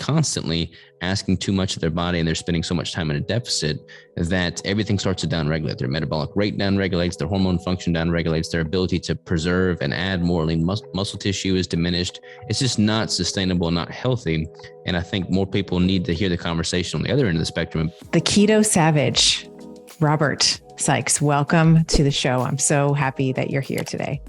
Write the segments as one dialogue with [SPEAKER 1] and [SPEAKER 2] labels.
[SPEAKER 1] constantly asking too much of their body and they're spending so much time in a deficit that everything starts to downregulate. Their metabolic rate downregulates, their hormone function downregulates, their ability to preserve and add more lean muscle tissue is diminished. It's just not sustainable, not healthy. And I think more people need to hear the conversation on the other end of the spectrum.
[SPEAKER 2] The Keto Savage, Robert Sikes, welcome to the show. I'm so happy that you're here today.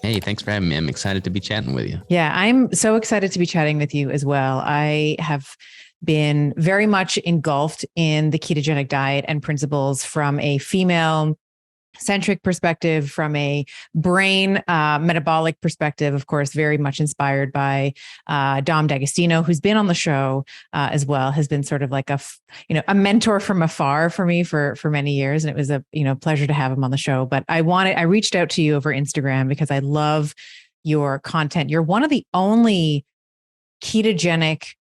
[SPEAKER 1] Hey, thanks for having me. I'm excited to be chatting with you.
[SPEAKER 2] Yeah, I'm so excited to be chatting with you as well. I have been very much engulfed in the ketogenic diet and principles from a female centric perspective, from a brain metabolic perspective, of course, very much inspired by Dom D'Agostino, who's been on the show as well, has been sort of like a mentor from afar for me for many years. And it was a pleasure to have him on the show. But I reached out to you over Instagram because I love your content. You're one of the only ketogenic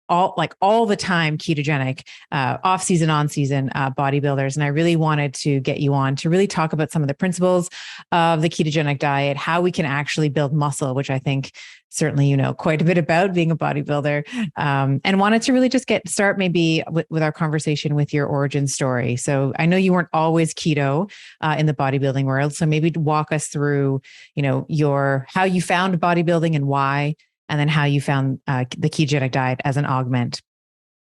[SPEAKER 2] all the time ketogenic, off season, on season bodybuilders. And I really wanted to get you on to really talk about some of the principles of the ketogenic diet, how we can actually build muscle, which I think certainly you know quite a bit about being a bodybuilder, and wanted to really just start maybe with our conversation with your origin story. So I know you weren't always keto in the bodybuilding world. So maybe walk us through, how you found bodybuilding and why, and then how you found the ketogenic diet as an augment.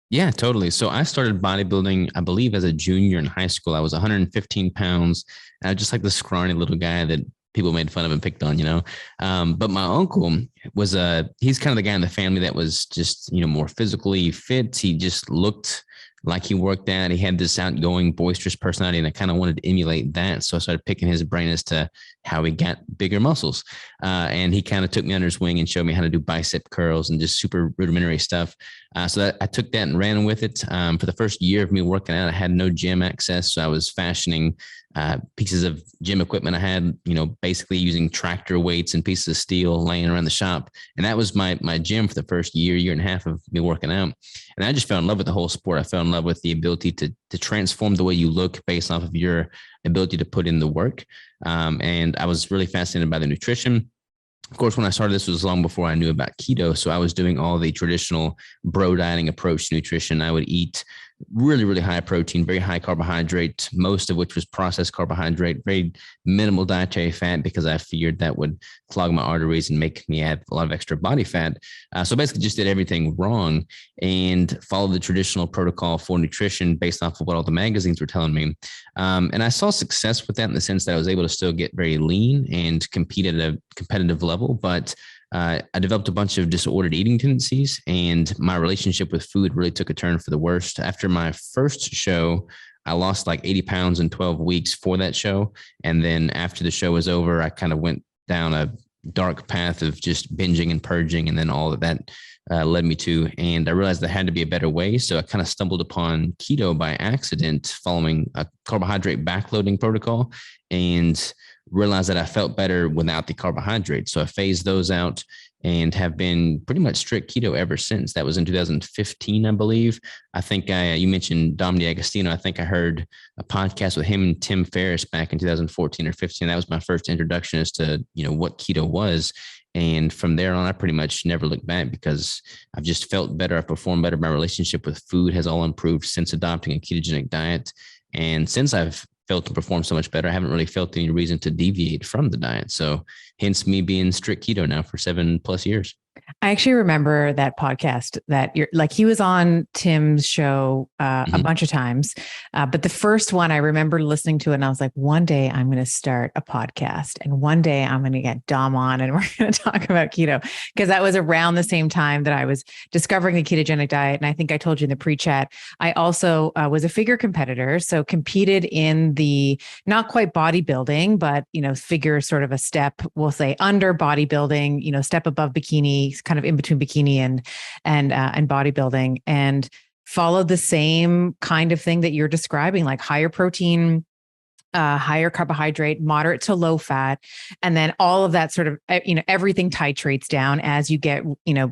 [SPEAKER 1] Yeah, totally. So I started bodybuilding, I believe, as a junior in high school. I was 115 pounds. And I was just like the scrawny little guy that people made fun of and picked on, But my uncle was he's kind of the guy in the family that was just, more physically fit. He just looked like he worked out. He had this outgoing, boisterous personality, and I kind of wanted to emulate that. So I started picking his brain as to how he got bigger muscles. And he kind of took me under his wing and showed me how to do bicep curls and just super rudimentary stuff. So I took that and ran with it. For the first year of me working out, I had no gym access. So I was fashioning pieces of gym equipment I had, basically using tractor weights and pieces of steel laying around the shop. And that was my gym for the first year and a half of me working out. And I just fell in love with the whole sport. I fell in love with the ability to transform the way you look based off of your ability to put in the work. And I was really fascinated by the nutrition. Of course, when I started, this was long before I knew about keto. So I was doing all the traditional bro dieting approach to nutrition. I would eat really, really high protein, very high carbohydrate, most of which was processed carbohydrate, very minimal dietary fat because I feared that would clog my arteries and make me add a lot of extra body fat. So basically just did everything wrong and followed the traditional protocol for nutrition based off of what all the magazines were telling me. And I saw success with that in the sense that I was able to still get very lean and compete at a competitive level, but I developed a bunch of disordered eating tendencies, and my relationship with food really took a turn for the worst. After my first show, I lost like 80 pounds in 12 weeks for that show. And then after the show was over, I kind of went down a dark path of just binging and purging, and then all of that led me to. And I realized there had to be a better way. So I kind of stumbled upon keto by accident following a carbohydrate backloading protocol, and realized that I felt better without the carbohydrates. So I phased those out and have been pretty much strict keto ever since. That was in 2015, I believe. I think you mentioned Dom D'Agostino. I think I heard a podcast with him and Tim Ferriss back in 2014 or 15. That was my first introduction as to, what keto was. And from there on, I pretty much never looked back because I've just felt better. I've performed better. My relationship with food has all improved since adopting a ketogenic diet. And since I've felt to perform so much better, I haven't really felt any reason to deviate from the diet. So hence me being strict keto now for 7+ years.
[SPEAKER 2] I actually remember that podcast that he was on Tim's show a bunch of times. But the first one I remember listening to it, and I was like, one day I'm going to start a podcast, and one day I'm going to get Dom on and we're going to talk about keto, because that was around the same time that I was discovering the ketogenic diet. And I think I told you in the pre-chat, I also was a figure competitor. So competed in the not quite bodybuilding, but, figure sort of a step, we'll say under bodybuilding, step above bikini, kind of in between bikini and bodybuilding, and followed the same kind of thing that you're describing, like higher protein, higher carbohydrate, moderate to low fat. And then all of that sort of, everything titrates down as you get,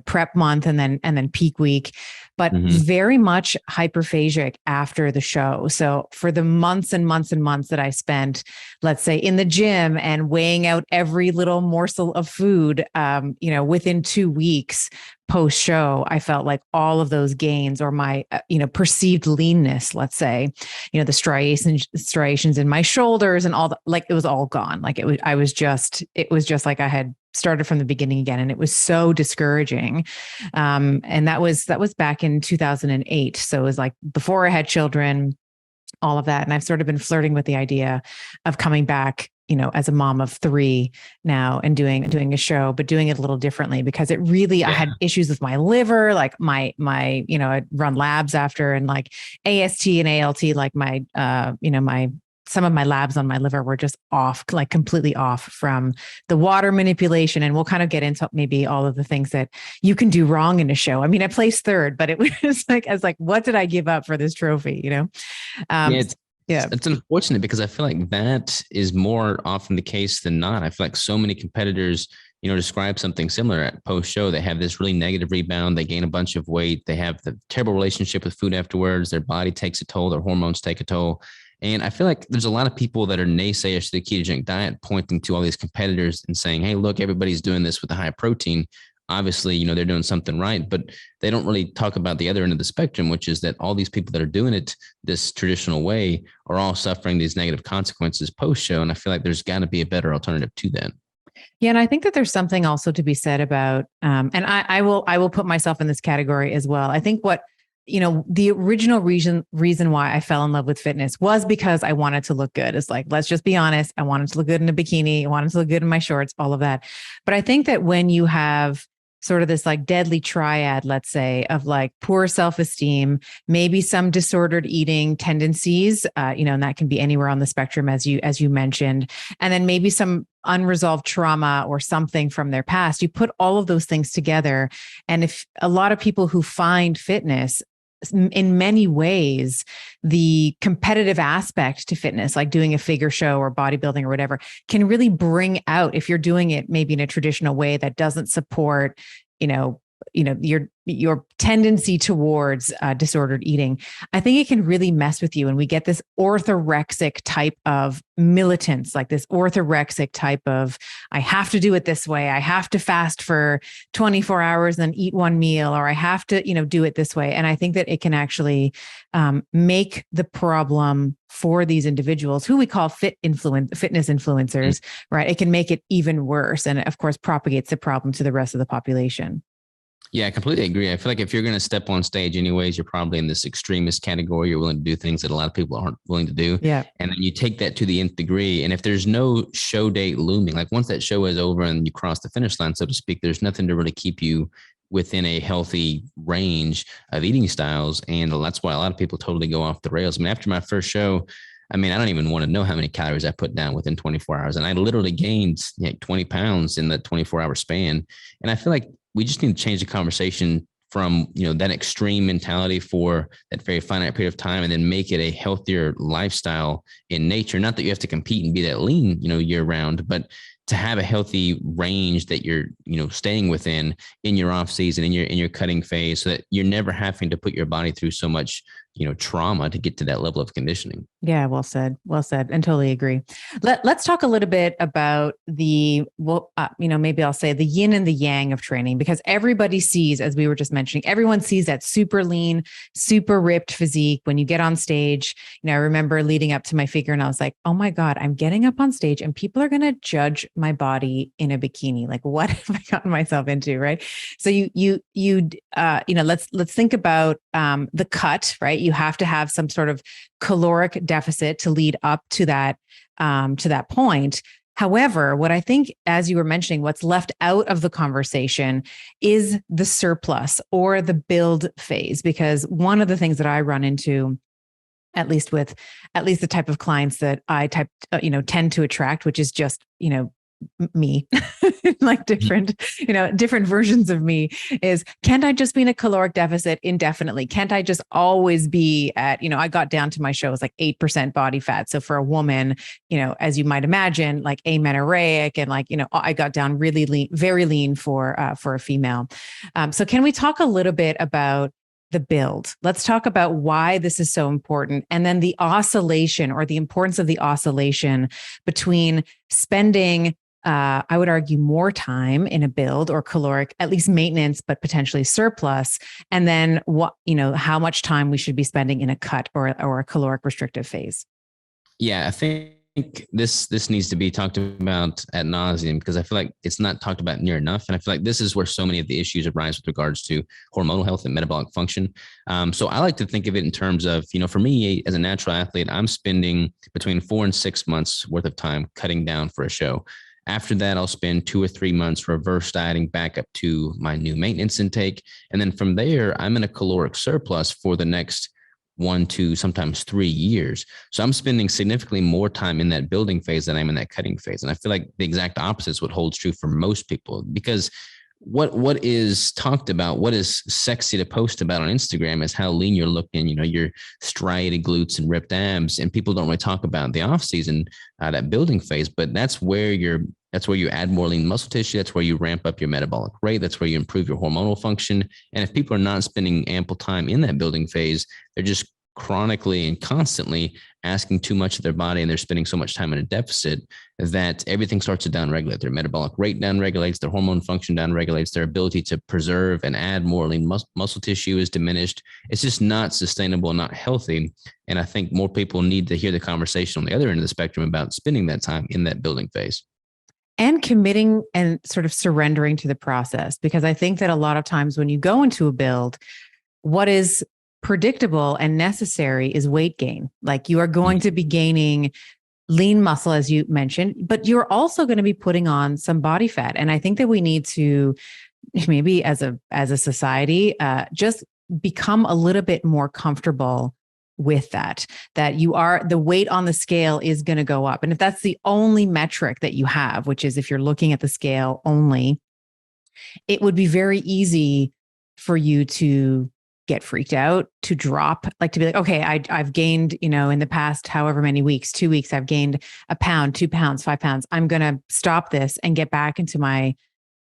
[SPEAKER 2] prep month and then peak week, but very much hyperphagic after the show. So for the months and months and months that I spent, let's say in the gym and weighing out every little morsel of food, within 2 weeks, post show, I felt like all of those gains, or my, perceived leanness, let's say, the striations in my shoulders and all the, like, it was all gone. Like it was just like I had started from the beginning again. And it was so discouraging. And that was back in 2008. So it was like before I had children, all of that. And I've sort of been flirting with the idea of coming back, as a mom of 3 now and doing a show, but doing it a little differently, because it really, I had issues with my liver, like my, I'd run labs after, and like AST and ALT, like my, some of my labs on my liver were just off, like completely off from the water manipulation. And we'll kind of get into maybe all of the things that you can do wrong in a show. I mean, I placed 3rd, but it was like, I was like, what did I give up for this trophy?
[SPEAKER 1] It's unfortunate, because I feel like that is more often the case than not. I feel like so many competitors, describe something similar at post show. They have this really negative rebound. They gain a bunch of weight. They have the terrible relationship with food afterwards. Their body takes a toll. Their hormones take a toll. And I feel like there's a lot of people that are naysayers to the ketogenic diet, pointing to all these competitors and saying, hey, look, everybody's doing this with the high protein. Obviously, they're doing something right, but they don't really talk about the other end of the spectrum, which is that all these people that are doing it this traditional way are all suffering these negative consequences post show. And I feel like there's got to be a better alternative to that.
[SPEAKER 2] Yeah. And I think that there's something also to be said about, and I will put myself in this category as well. I think what, the original reason why I fell in love with fitness was because I wanted to look good. It's like, let's just be honest. I wanted to look good in a bikini. I wanted to look good in my shorts, all of that. But I think that when you have sort of this like deadly triad, let's say, of like poor self-esteem, maybe some disordered eating tendencies, and that can be anywhere on the spectrum, as you mentioned, and then maybe some unresolved trauma or something from their past. You put all of those things together. And if a lot of people who find fitness, in many ways, the competitive aspect to fitness, like doing a figure show or bodybuilding or whatever, can really bring out, if you're doing it maybe in a traditional way that doesn't support, your tendency towards disordered eating. I think it can really mess with you. And we get this orthorexic type of militance, like this orthorexic type of, I have to do it this way. I have to fast for 24 hours and then eat one meal, or I have to, do it this way. And I think that it can actually make the problem for these individuals who we call fitness influencers, right? It can make it even worse. And of course, propagates the problem to the rest of the population.
[SPEAKER 1] Yeah, I completely agree. I feel like if you're going to step on stage anyways, you're probably in this extremist category. You're willing to do things that a lot of people aren't willing to do.
[SPEAKER 2] Yeah.
[SPEAKER 1] And then you take that to the nth degree. And if there's no show date looming, like once that show is over and you cross the finish line, so to speak, there's nothing to really keep you within a healthy range of eating styles. And that's why a lot of people totally go off the rails. I mean, after my first show, I don't even want to know how many calories I put down within 24 hours. And I literally gained 20 pounds in the 24-hour span. And I feel like we just need to change the conversation from, that extreme mentality for that very finite period of time, and then make it a healthier lifestyle in nature. Not that you have to compete and be that lean, year round, but to have a healthy range that you're, staying within in your off season, in your cutting phase, so that you're never having to put your body through so much, trauma to get to that level of conditioning.
[SPEAKER 2] Yeah. Well said. And totally agree. Let's talk a little bit about maybe I'll say the yin and the yang of training, because everybody sees, as we were just mentioning, everyone sees that super lean, super ripped physique when you get on stage. I remember leading up to my figure and I was like, oh my God, I'm getting up on stage and people are going to judge my body in a bikini. Like, what have I gotten myself into? Right. So let's think about the cut, right? You have to have some sort of caloric deficit to lead up to that point. However, what I think, as you were mentioning, what's left out of the conversation is the surplus or the build phase, because one of the things that I run into, at least the type of clients that I tend to attract, which is just, me, like different versions of me, is, can't I just be in a caloric deficit indefinitely? Can't I just always be at, I got down to my show was like 8% body fat. So for a woman, as you might imagine, like amenorrheic, and I got down really lean, very lean for a female. So can we talk a little bit about the build? Let's talk about why this is so important. And then the oscillation, or the importance of the oscillation between spending I would argue more time in a build or caloric, at least maintenance, but potentially surplus. And then how much time we should be spending in a cut or a caloric restrictive phase.
[SPEAKER 1] Yeah, I think this needs to be talked about ad nauseum, because I feel like it's not talked about near enough. And I feel like this is where so many of the issues arise with regards to hormonal health and metabolic function. So I like to think of it in terms of, for me as a natural athlete, I'm spending between 4 and 6 months worth of time cutting down for a show. After that, I'll spend 2 or 3 months reverse dieting back up to my new maintenance intake. And then from there, I'm in a caloric surplus for the next 1, 2, sometimes 3 years. So I'm spending significantly more time in that building phase than I'm in that cutting phase. And I feel like the exact opposite is what holds true for most people, because what is talked about, what is sexy to post about on Instagram is how lean you're looking, your striated glutes and ripped abs. And people don't really talk about the off season, that building phase, but that's where you add more lean muscle tissue. That's where you ramp up your metabolic rate. That's where you improve your hormonal function. And if people are not spending ample time in that building phase, they're just chronically and constantly asking too much of their body, and they're spending so much time in a deficit that everything starts to downregulate. Their metabolic rate downregulates, their hormone function downregulates, their ability to preserve and add more lean muscle tissue is diminished. It's just not sustainable, not healthy. And I think more people need to hear the conversation on the other end of the spectrum about spending that time in that building phase.
[SPEAKER 2] And committing and sort of surrendering to the process. Because I think that a lot of times when you go into a build, what is predictable and necessary is weight gain. Like, you are going to be gaining lean muscle, as you mentioned, but you're also going to be putting on some body fat. And I think that we need to maybe as a society, just become a little bit more comfortable with that the weight on the scale is going to go up. And if that's the only metric that you have, which is if you're looking at the scale only, it would be very easy for you to get freaked out, to drop, like to be like, okay, I've gained, in the past, however many weeks, 2 weeks, I've gained a pound, 2 pounds, 5 pounds. I'm going to stop this and get back into my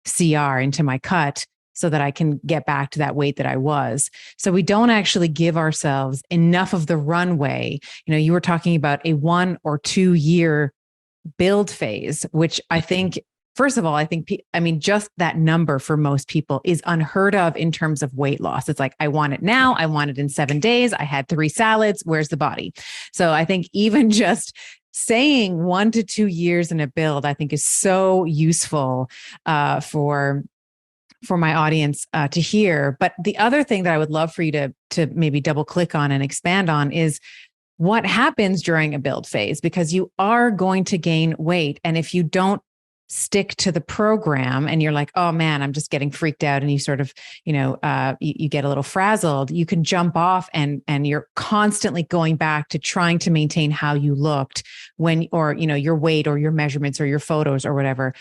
[SPEAKER 2] CR, into my cut, so that I can get back to that weight that I was. So we don't actually give ourselves enough of the runway. You were talking about a 1 or 2 year build phase, which I think, first of all, just that number for most people is unheard of in terms of weight loss. It's like, I want it now. I want it in 7 days. I had 3 salads. Where's the body? So I think even just saying 1 to 2 years in a build, I think is so useful for my audience to hear. But the other thing that I would love for you to maybe double click on and expand on is what happens during a build phase, because you are going to gain weight. And if you don't stick to the program and you're like, oh man, I'm just getting freaked out, and you sort of, you get a little frazzled, you can jump off and you're constantly going back to trying to maintain how you looked your weight or your measurements or your photos or whatever,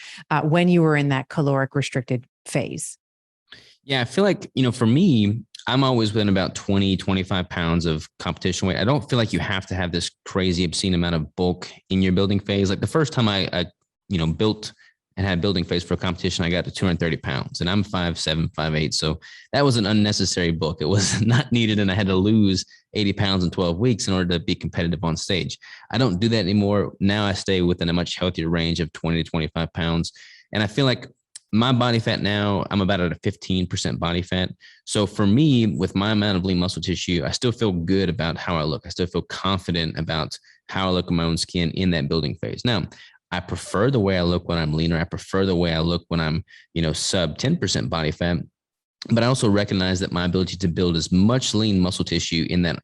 [SPEAKER 2] when you were in that caloric restricted phase.
[SPEAKER 1] Yeah, I feel like, for me, I'm always within about 20, 25 pounds of competition weight. I don't feel like you have to have this crazy obscene amount of bulk in your building phase. Like the first time I built and had building phase for a competition, I got to 230 pounds, and I'm 5'7", 5'8". So that was an unnecessary bulk. It was not needed. And I had to lose 80 pounds in 12 weeks in order to be competitive on stage. I don't do that anymore. Now I stay within a much healthier range of 20 to 25 pounds. And I feel like my body fat now, I'm about at a 15% body fat. So for me, with my amount of lean muscle tissue, I still feel good about how I look. I still feel confident about how I look in my own skin in that building phase. Now, I prefer the way I look when I'm leaner. I prefer the way I look when I'm, sub 10% body fat. But I also recognize that my ability to build as much lean muscle tissue in that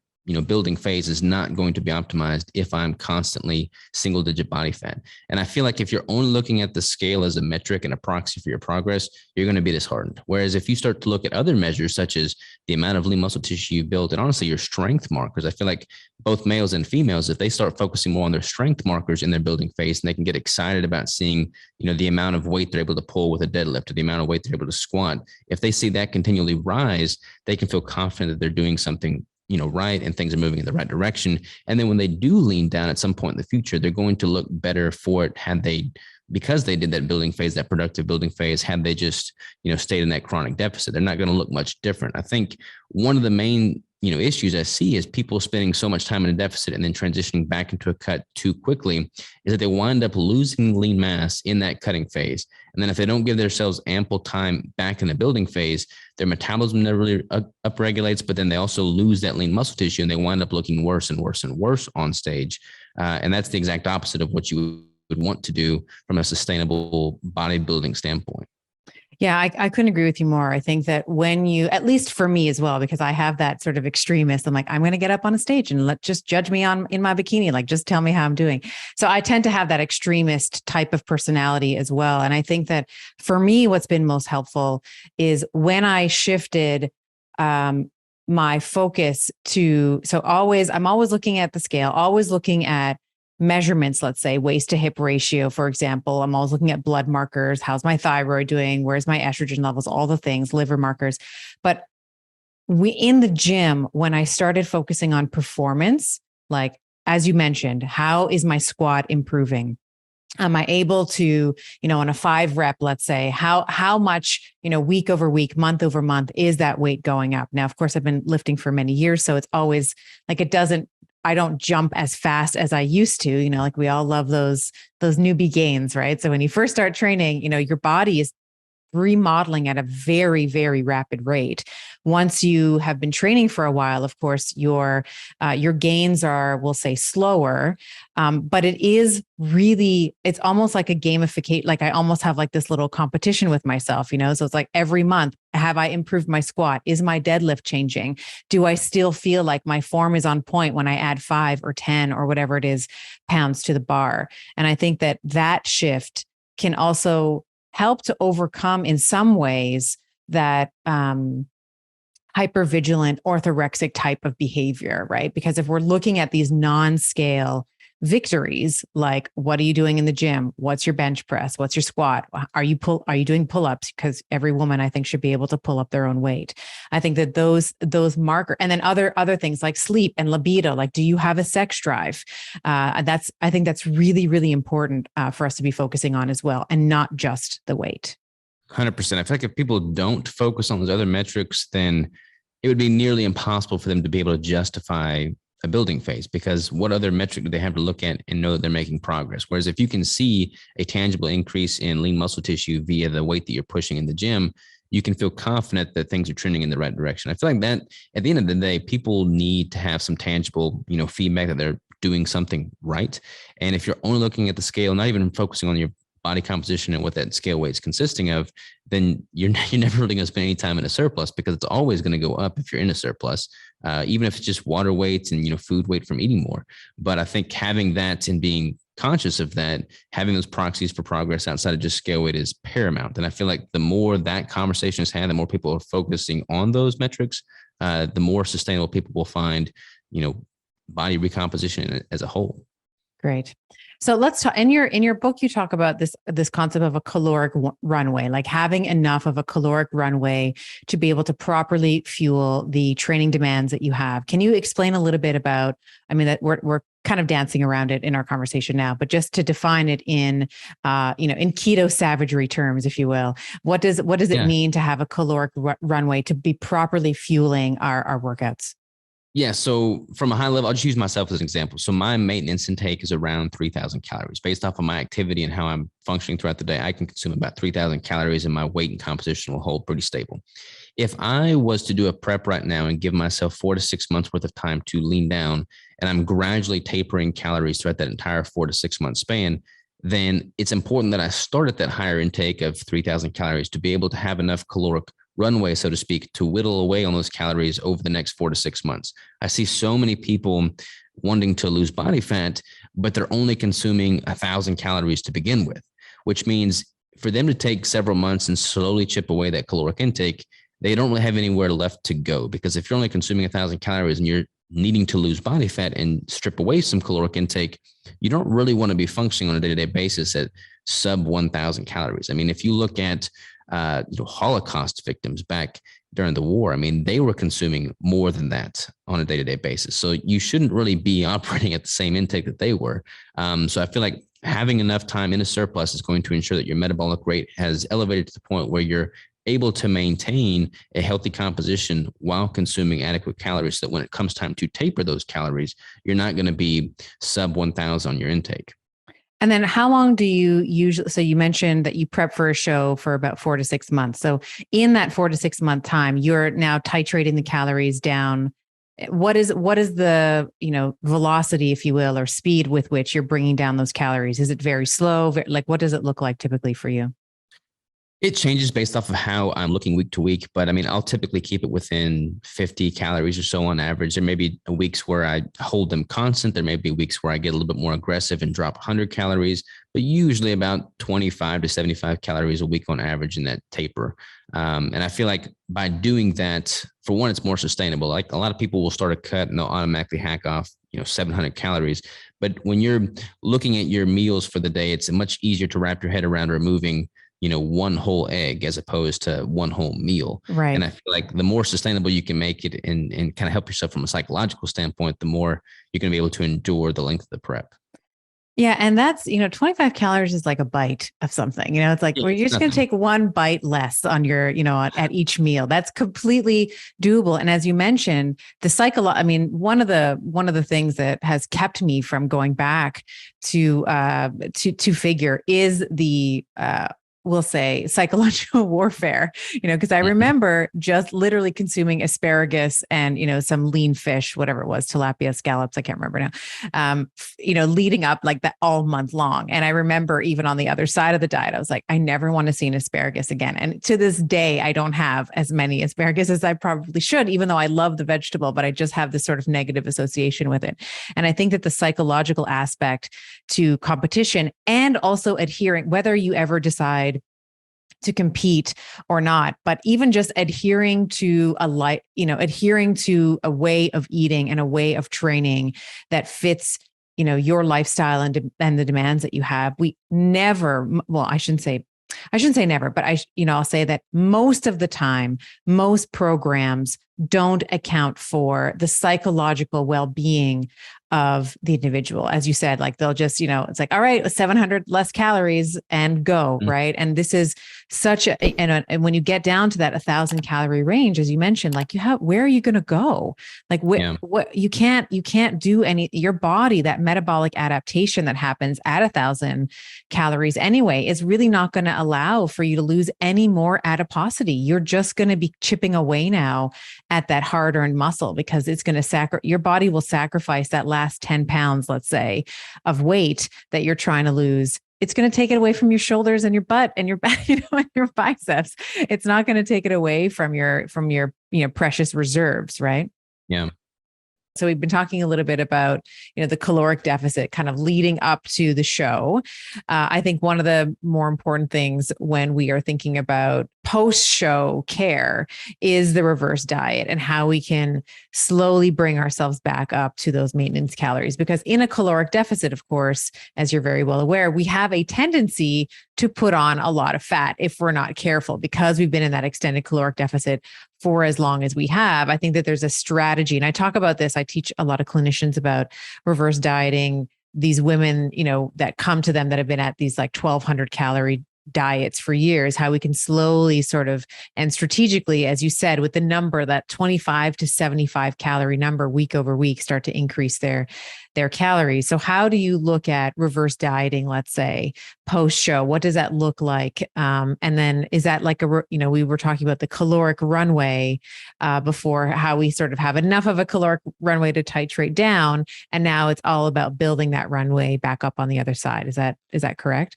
[SPEAKER 1] building phase is not going to be optimized if I'm constantly single digit body fat. And I feel like if you're only looking at the scale as a metric and a proxy for your progress, you're going to be disheartened. Whereas if you start to look at other measures, such as the amount of lean muscle tissue you build, and honestly, your strength markers, I feel like both males and females, if they start focusing more on their strength markers in their building phase, and they can get excited about seeing, the amount of weight they're able to pull with a deadlift, or the amount of weight they're able to squat, if they see that continually rise, they can feel confident that they're doing something right, and things are moving in the right direction. And then when they do lean down at some point in the future, they're going to look better for it because they did that building phase, that productive building phase, had they just, stayed in that chronic deficit. They're not going to look much different. I think one of the main, issues I see is people spending so much time in a deficit and then transitioning back into a cut too quickly is that they wind up losing lean mass in that cutting phase. And then if they don't give themselves ample time back in the building phase, their metabolism never really upregulates, but then they also lose that lean muscle tissue and they wind up looking worse and worse and worse on stage. And that's the exact opposite of what you would want to do from a sustainable bodybuilding standpoint.
[SPEAKER 2] Yeah, I couldn't agree with you more. I think that when you, at least for me as well, because I have that sort of extremist, I'm like, I'm going to get up on a stage and just judge me in my bikini, like just tell me how I'm doing. So I tend to have that extremist type of personality as well. And I think that for me, what's been most helpful is when I shifted my focus to, I'm always looking at the scale, always looking at measurements, let's say waist to hip ratio, for example. I'm always looking at blood markers. How's my thyroid doing? Where's my estrogen levels? All the things, liver markers. But in the gym, when I started focusing on performance, like, as you mentioned, how is my squat improving? Am I able to, on a 5 rep, let's say, how much, week over week, month over month, is that weight going up? Now, of course, I've been lifting for many years, so it's always like, I don't jump as fast as I used to, like we all love those newbie gains, right? So when you first start training, your body is remodeling at a very, very rapid rate. Once you have been training for a while, of course, your gains are, we'll say, slower. But it is really, it's almost like a gamification. Like I almost have like this little competition with myself, So it's like every month, have I improved my squat? Is my deadlift changing? Do I still feel like my form is on point when I add 5 or 10 or whatever it is pounds to the bar? And I think that shift can also help to overcome in some ways that hypervigilant orthorexic type of behavior, right? Because if we're looking at these non-scale victories, like what are you doing in the gym? What's your bench press? What's your squat? Are you doing pull-ups? Because every woman, I think, should be able to pull up their own weight. I think that those markers, and then other things like sleep and libido, like, do you have a sex drive? I think that's really, really important for us to be focusing on as well, and not just the weight.
[SPEAKER 1] 100%. I feel like if people don't focus on those other metrics, then it would be nearly impossible for them to be able to justify a building phase, because what other metric do they have to look at and know that they're making progress? Whereas if you can see a tangible increase in lean muscle tissue via the weight that you're pushing in the gym, you can feel confident that things are trending in the right direction. I feel like that at the end of the day, people need to have some tangible, feedback that they're doing something right. And if you're only looking at the scale, not even focusing on your body composition and what that scale weight is consisting of, then you're never really going to spend any time in a surplus, because it's always going to go up if you're in a surplus, even if it's just water weight and food weight from eating more. But I think having that and being conscious of that, having those proxies for progress outside of just scale weight is paramount. And I feel like the more that conversation is had, the more people are focusing on those metrics, the more sustainable people will find, body recomposition as a whole.
[SPEAKER 2] Great. So let's talk. In your book, you talk about this concept of a caloric runway, like having enough of a caloric runway to be able to properly fuel the training demands that you have. Can you explain a little bit about? I mean, that we're kind of dancing around it in our conversation now, but just to define it in in keto savagery terms, if you will, what does it mean to have a caloric runway to be properly fueling our workouts?
[SPEAKER 1] Yeah. So from a high level, I'll just use myself as an example. So my maintenance intake is around 3,000 calories. Based off of my activity and how I'm functioning throughout the day, I can consume about 3,000 calories and my weight and composition will hold pretty stable. If I was to do a prep right now and give myself 4 to 6 months worth of time to lean down, and I'm gradually tapering calories throughout that entire 4 to 6 month span, then it's important that I start at that higher intake of 3,000 calories to be able to have enough caloric runway, so to speak, to whittle away on those calories over the next 4 to 6 months. I see so many people wanting to lose body fat, but they're only consuming 1,000 calories to begin with, which means for them to take several months and slowly chip away that caloric intake, they don't really have anywhere left to go. Because if you're only consuming 1,000 calories and you're needing to lose body fat and strip away some caloric intake, you don't really want to be functioning on a day-to-day basis at sub 1,000 calories. I mean, if you look at Holocaust victims back during the war, I mean, they were consuming more than that on a day-to-day basis. So you shouldn't really be operating at the same intake that they were. So I feel like having enough time in a surplus is going to ensure that your metabolic rate has elevated to the point where you're able to maintain a healthy composition while consuming adequate calories. So that when it comes time to taper those calories, you're not going to be sub 1,000 on your intake.
[SPEAKER 2] And then how long do you usually, so you mentioned that you prep for a show for about 4 to 6 months. So in that 4 to 6 month time, you're now titrating the calories down. What is the, velocity, if you will, or speed with which you're bringing down those calories? Is it very slow? Like, what does it look like typically for you?
[SPEAKER 1] It changes based off of how I'm looking week to week, but I mean, I'll typically keep it within 50 calories or so on average. There may be weeks where I hold them constant. There may be weeks where I get a little bit more aggressive and drop 100 calories, but usually about 25 to 75 calories a week on average in that taper. And I feel like by doing that, for one, it's more sustainable. Like a lot of people will start a cut and they'll automatically hack off, 700 calories. But when you're looking at your meals for the day, it's much easier to wrap your head around removing one whole egg as opposed to one whole meal.
[SPEAKER 2] Right.
[SPEAKER 1] And I feel like the more sustainable you can make it and kind of help yourself from a psychological standpoint, the more you're going to be able to endure the length of the prep.
[SPEAKER 2] Yeah. And that's, 25 calories is like a bite of something, it's like, well, you're just going to take one bite less on your, at each meal. That's completely doable. And as you mentioned, one of the things that has kept me from going back to figure is the, we'll say psychological warfare, because I remember just literally consuming asparagus and, some lean fish, whatever it was, tilapia, scallops, I can't remember now, leading up like that all month long. And I remember even on the other side of the diet, I was like, I never want to see an asparagus again. And to this day, I don't have as many asparagus as I probably should, even though I love the vegetable, but I just have this sort of negative association with it. And I think that the psychological aspect to competition and also adhering, whether you ever decide to compete or not, but even just adhering to adhering to a way of eating and a way of training that fits, your lifestyle and the demands that you have. We never, well, I shouldn't say never, but I'll say that most of the time, most programs don't account for the psychological well-being of the individual. As you said, like they'll just, it's like, all right, 700 less calories and go, right? And this is such and when you get down to that 1,000 calorie range, as you mentioned, like where are you going to go? Like what you can't do your body, that metabolic adaptation that happens at 1,000 calories anyway, is really not going to allow for you to lose any more adiposity. You're just going to be chipping away now at that hard-earned muscle because it's going to your body will sacrifice that last 10 pounds, let's say, of weight that you're trying to lose. It's going to take it away from your shoulders and your butt and your back, and your biceps. It's not going to take it away from your precious reserves, right?
[SPEAKER 1] Yeah.
[SPEAKER 2] So we've been talking a little bit about, the caloric deficit kind of leading up to the show. I think one of the more important things when we are thinking about post-show care is the reverse diet and how we can slowly bring ourselves back up to those maintenance calories. Because in a caloric deficit, of course, as you're very well aware, we have a tendency to put on a lot of fat if we're not careful, because we've been in that extended caloric deficit for as long as we have. I think that there's a strategy, and I talk about this. I teach a lot of clinicians about reverse dieting. These women, that come to them that have been at these like 1,200 calorie diets for years, how we can slowly sort of, and strategically, as you said, with the number, that 25 to 75 calorie number week over week, start to increase their calories. So how do you look at reverse dieting, let's say post show? What does that look like? And then is that like we were talking about the caloric runway before, how we sort of have enough of a caloric runway to titrate down. And now it's all about building that runway back up on the other side. Is that correct?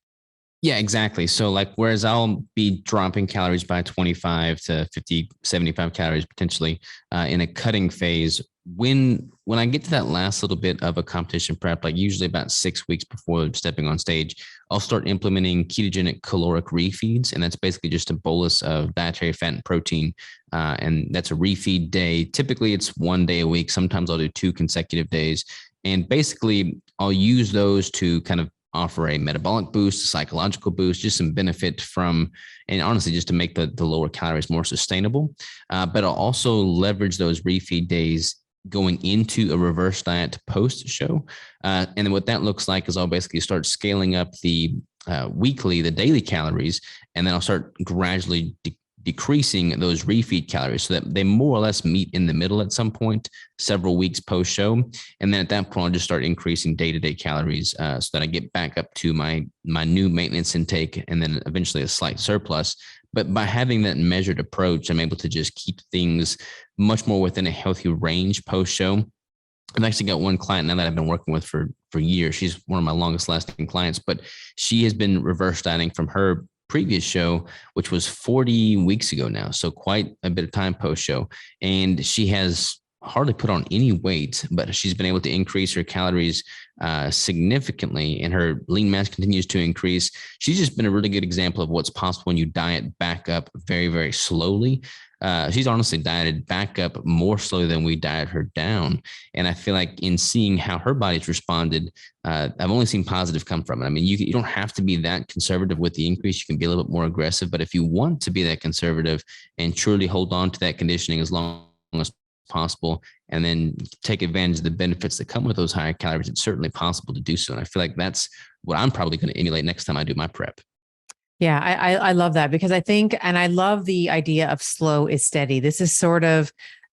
[SPEAKER 1] Yeah, exactly. So like, whereas I'll be dropping calories by 25 to 50, 75 calories potentially in a cutting phase, when I get to that last little bit of a competition prep, like usually about 6 weeks before stepping on stage, I'll start implementing ketogenic caloric refeeds. And that's basically just a bolus of dietary fat and protein. And that's a refeed day. Typically it's 1 day a week. Sometimes I'll do 2 consecutive days. And basically I'll use those to kind of offer a metabolic boost, a psychological boost, just some benefit from, and honestly, just to make the lower calories more sustainable. But I'll also leverage those refeed days going into a reverse diet post show. And then what that looks like is I'll basically start scaling up the daily calories, and then I'll start gradually decreasing those refeed calories so that they more or less meet in the middle at some point, several weeks post show. And then at that point, I'll just start increasing day-to-day calories so that I get back up to my new maintenance intake and then eventually a slight surplus. But by having that measured approach, I'm able to just keep things much more within a healthy range post show. I've actually got one client now that I've been working with for years. She's one of my longest lasting clients, but she has been reverse dieting from her previous show, which was 40 weeks ago now. So quite a bit of time post show. And she has hardly put on any weight, but she's been able to increase her calories significantly, and her lean mass continues to increase. She's just been a really good example of what's possible when you diet back up very, very slowly. She's honestly dieted back up more slowly than we diet her down. And I feel like in seeing how her body's responded, I've only seen positive come from it. I mean, you don't have to be that conservative with the increase. You can be a little bit more aggressive, but if you want to be that conservative and truly hold on to that conditioning as long as possible, and then take advantage of the benefits that come with those higher calories, it's certainly possible to do so. And I feel like that's what I'm probably going to emulate next time I do my prep.
[SPEAKER 2] Yeah, I love that, because I think, and I love the idea of slow is steady. This is sort of,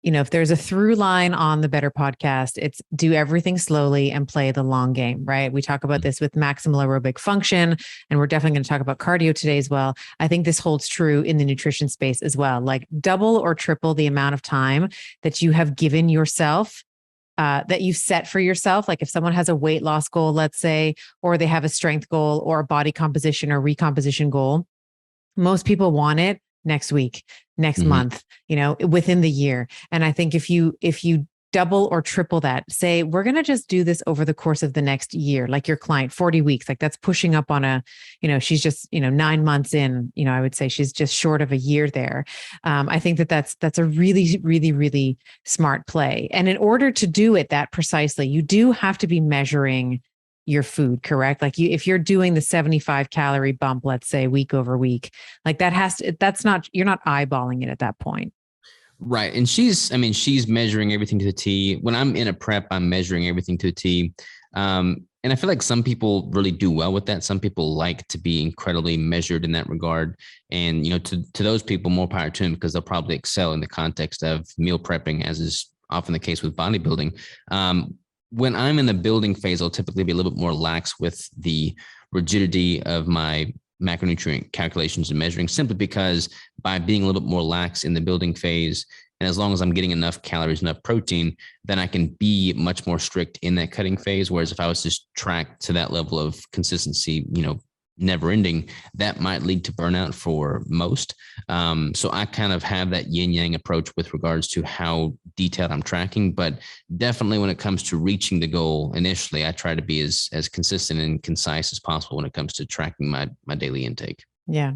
[SPEAKER 2] if there's a through line on the Better podcast, it's do everything slowly and play the long game, right? We talk about this with maximal aerobic function, and we're definitely going to talk about cardio today as well. I think this holds true in the nutrition space as well. Like double or triple the amount of time that you have given yourself, that you set for yourself. Like if someone has a weight loss goal, let's say, or they have a strength goal or a body composition or recomposition goal, most people want it next week, next month, within the year. And I think if you double or triple that, say, we're going to just do this over the course of the next year, like your client, 40 weeks, like that's pushing up on she's just, 9 months in, I would say she's just short of a year there. I think that's a really, really, really smart play. And in order to do it that precisely, you do have to be measuring your food, correct? Like if you're doing the 75 calorie bump, let's say week over week, like you're not eyeballing it at that point.
[SPEAKER 1] Right. And she's measuring everything to the T. When I'm in a prep, I'm measuring everything to the T. And I feel like some people really do well with that. Some people like to be incredibly measured in that regard. And, to those people, more power to them, because they'll probably excel in the context of meal prepping, as is often the case with bodybuilding. When I'm in the building phase, I'll typically be a little bit more lax with the rigidity of my macronutrient calculations and measuring, simply because by being a little bit more lax in the building phase, and as long as I'm getting enough calories, enough protein, then I can be much more strict in that cutting phase. Whereas if I was just tracked to that level of consistency, never ending, that might lead to burnout for most. So I kind of have that yin yang approach with regards to how detailed I'm tracking, but definitely when it comes to reaching the goal initially, I try to be as consistent and concise as possible when it comes to tracking my daily intake.
[SPEAKER 2] Yeah.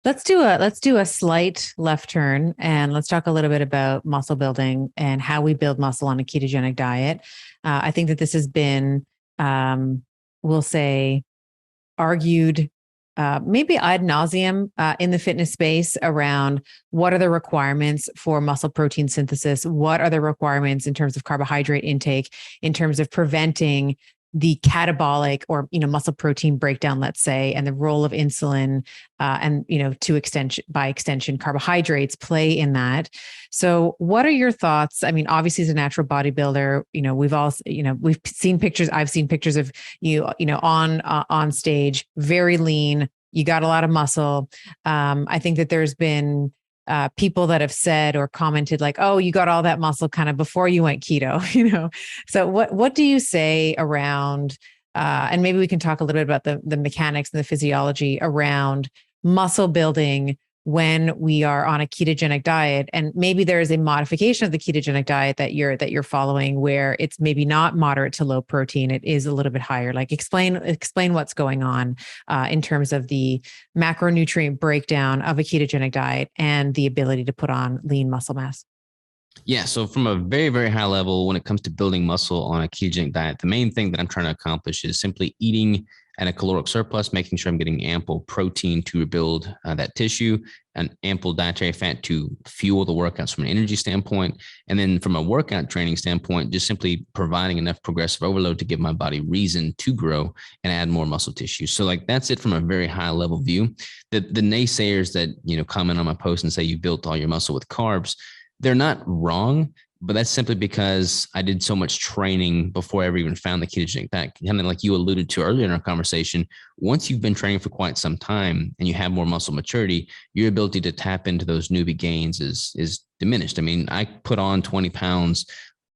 [SPEAKER 2] Let's do a slight left turn, and let's talk a little bit about muscle building and how we build muscle on a ketogenic diet. I think that this has been, we'll say, argued maybe ad nauseum in the fitness space around what are the requirements for muscle protein synthesis? What are the requirements in terms of carbohydrate intake, in terms of preventing the catabolic or, muscle protein breakdown, let's say, and the role of insulin and, by extension, carbohydrates play in that. So what are your thoughts? I mean, obviously as a natural bodybuilder, we've seen pictures. I've seen pictures of you, on stage, very lean. You got a lot of muscle. I think that there's been people that have said or commented like, oh, you got all that muscle kind of before you went keto, So what do you say around, and maybe we can talk a little bit about the mechanics and the physiology around muscle building when we are on a ketogenic diet, and maybe there is a modification of the ketogenic diet that you're following where it's maybe not moderate to low protein, it is a little bit higher. Like explain what's going on in terms of the macronutrient breakdown of a ketogenic diet and the ability to put on lean muscle mass.
[SPEAKER 1] Yeah. So from a very, very high level, when it comes to building muscle on a ketogenic diet, the main thing that I'm trying to accomplish is simply eating at a caloric surplus, making sure I'm getting ample protein to rebuild that tissue, and ample dietary fat to fuel the workouts from an energy standpoint. And then from a workout training standpoint, just simply providing enough progressive overload to give my body reason to grow and add more muscle tissue. So like that's it from a very high level view. The naysayers that, comment on my post and say you built all your muscle with carbs, they're not wrong, but that's simply because I did so much training before I ever even found the ketogenic diet. Kind of like you alluded to earlier in our conversation, once you've been training for quite some time and you have more muscle maturity, your ability to tap into those newbie gains is diminished. I mean, I put on 20 pounds